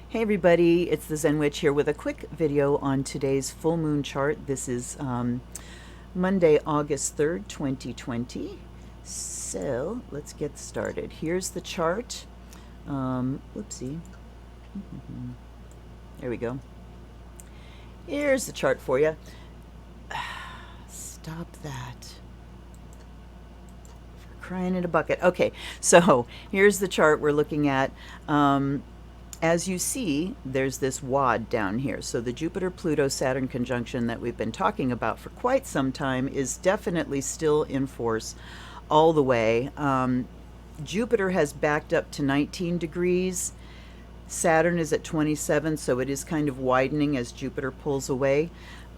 Hey everybody, it's the Zen Witch here with a quick video on today's full moon chart. This is Monday, August 3rd, 2020. So let's get started. Here's the chart. Whoopsie. There we go. Here's the chart for you. Stop that. Crying in a bucket. Okay, so here's the chart we're looking at. As you see, there's this WOD down here. So the Jupiter-Pluto-Saturn conjunction that we've been talking about for quite some time is definitely still in force all the way. Jupiter has backed up to 19 degrees. Saturn is at 27, so it is kind of widening as Jupiter pulls away,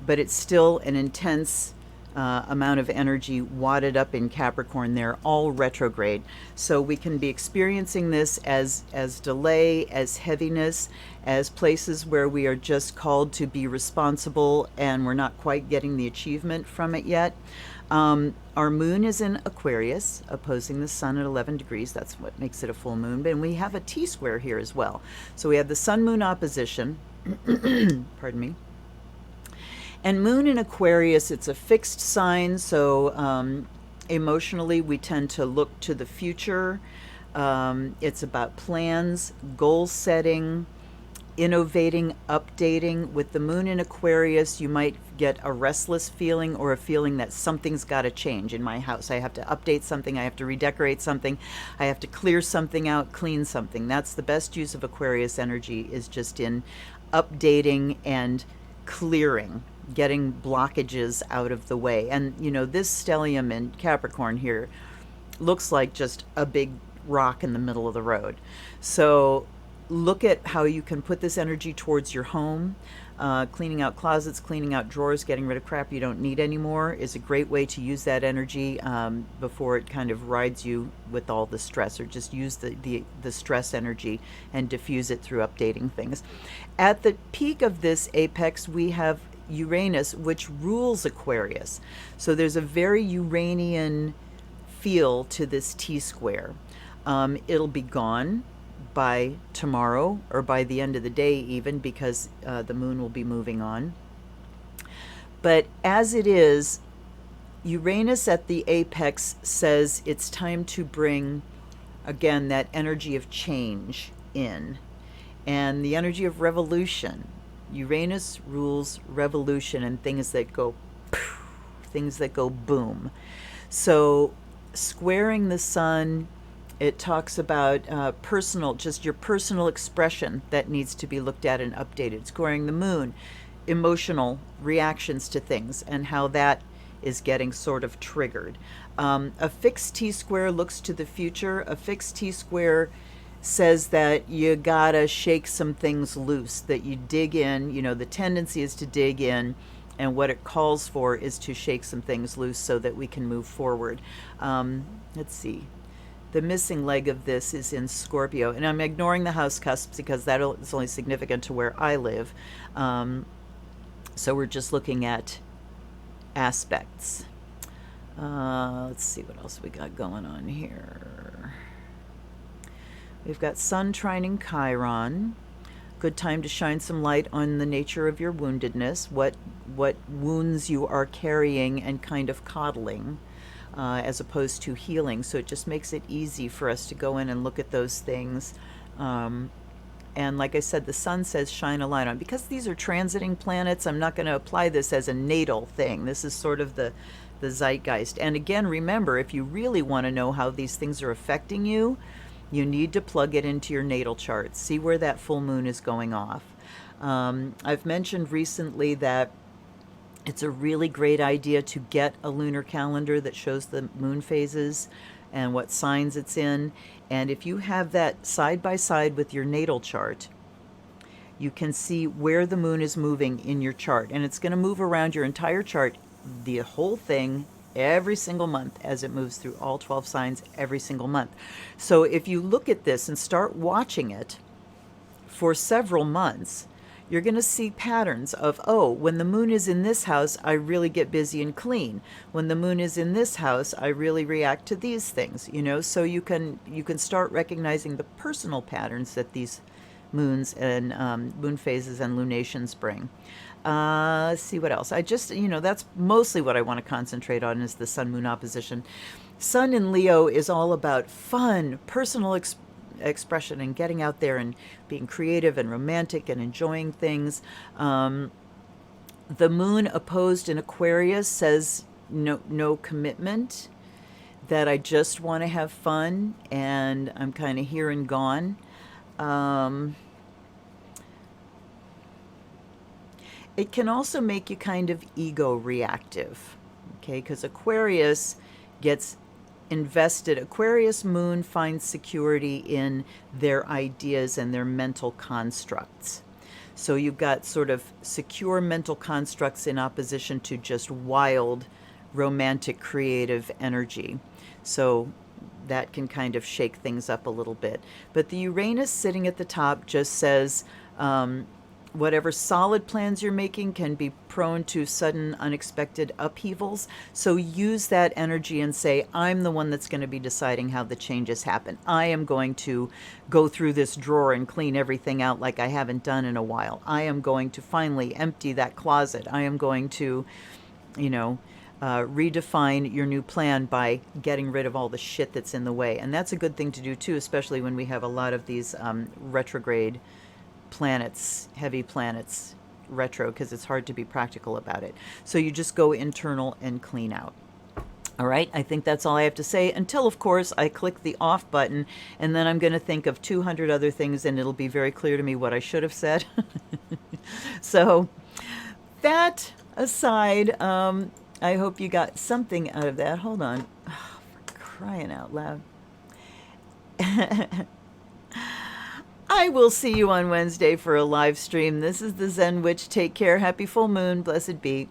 but it's still an intense amount of energy wadded up in Capricorn there, all retrograde. So we can be experiencing this as delay, as heaviness, as places where we are just called to be responsible and we're not quite getting the achievement from it yet. Our moon is in Aquarius, opposing the sun at 11 degrees. That's what makes it a full moon. And we have a T-square here as well. So we have the sun-moon opposition. Pardon me. And moon in Aquarius, it's a fixed sign, so emotionally we tend to look to the future. It's about plans, goal setting, innovating, updating. With the moon in Aquarius, you might get a restless feeling or a feeling that something's got to change in my house. I have to update something, I have to redecorate something, I have to clear something out, clean something. That's the best use of Aquarius energy, is just in updating and clearing, getting blockages out of the way. And you know, this stellium in Capricorn here looks like just a big rock in the middle of the road. So look at how you can put this energy towards your home. Cleaning out closets, cleaning out drawers, getting rid of crap you don't need anymore is a great way to use that energy before it kind of rides you with all the stress, or just use the stress energy and diffuse it through updating things. At the peak of this apex, we have Uranus, which rules Aquarius. So there's a very Uranian feel to this T-square. It'll be gone by tomorrow, or by the end of the day even, because the moon will be moving on. But as it is, Uranus at the apex says it's time to bring, again, that energy of change in, and the energy of revolution. Uranus rules revolution and things that go poof, things that go boom. So squaring the sun, it talks about personal, just your personal expression that needs to be looked at and updated. Squaring the moon, emotional reactions to things and how that is getting sort of triggered. A fixed T-square looks to the future. A fixed T-square says that you gotta shake some things loose, that you dig in. You know, the tendency is to dig in, and what it calls for is to shake some things loose so that we can move forward. Let's see. The missing leg of this is in Scorpio, and I'm ignoring the house cusps because that is only significant to where I live. So we're just looking at aspects. Let's see what else we got going on here. We've got Sun trining Chiron. Good time to shine some light on the nature of your woundedness, what wounds you are carrying and kind of coddling, as opposed to healing. So it just makes it easy for us to go in and look at those things. And like I said, the sun says shine a light on. Because these are transiting planets, I'm not going to apply this as a natal thing. This is sort of the zeitgeist. And again, remember, if you really want to know how these things are affecting you, you need to plug it into your natal chart. See where that full moon is going off. I've mentioned recently that it's a really great idea to get a lunar calendar that shows the moon phases and what signs it's in. And if you have that side by side with your natal chart, you can see where the moon is moving in your chart. And it's going to move around your entire chart, the whole thing, every single month, as it moves through all 12 signs every single month. So if you look at this and start watching it for several months, you're going to see patterns of, oh, when the moon is in this house, I really get busy and clean. When the moon is in this house, I really react to these things, you know. So you can start recognizing the personal patterns that these moons and moon phases and lunations bring. Let's see what else. I just, that's mostly what I want to concentrate on is the Sun Moon opposition. Sun in Leo is all about fun, personal expression, and getting out there and being creative and romantic and enjoying things. The moon opposed in Aquarius says no commitment, that I just want to have fun and I'm kind of here and gone. Um, it can also make you kind of ego reactive, okay? Because Aquarius gets invested. Aquarius moon finds security in their ideas and their mental constructs. So you've got sort of secure mental constructs in opposition to just wild, romantic, creative energy. So that can kind of shake things up a little bit. But the Uranus sitting at the top just says whatever solid plans you're making can be prone to sudden, unexpected upheavals. So use that energy and say, I'm the one that's going to be deciding how the changes happen. I am going to go through this drawer and clean everything out like I haven't done in a while. I am going to finally empty that closet. I am going to, redefine your new plan by getting rid of all the shit that's in the way. And that's a good thing to do too, especially when we have a lot of these retrograde planets, heavy planets, retro, because it's hard to be practical about it. So you just go internal and clean out. All right, I think that's all I have to say until, of course, I click the off button, and then I'm going to think of 200 other things, and it'll be very clear to me what I should have said. So that aside, I hope you got something out of that. Hold on. Oh, for crying out loud. I will see you on Wednesday for a live stream. This is the Zen Witch. Take care. Happy full moon. Blessed be.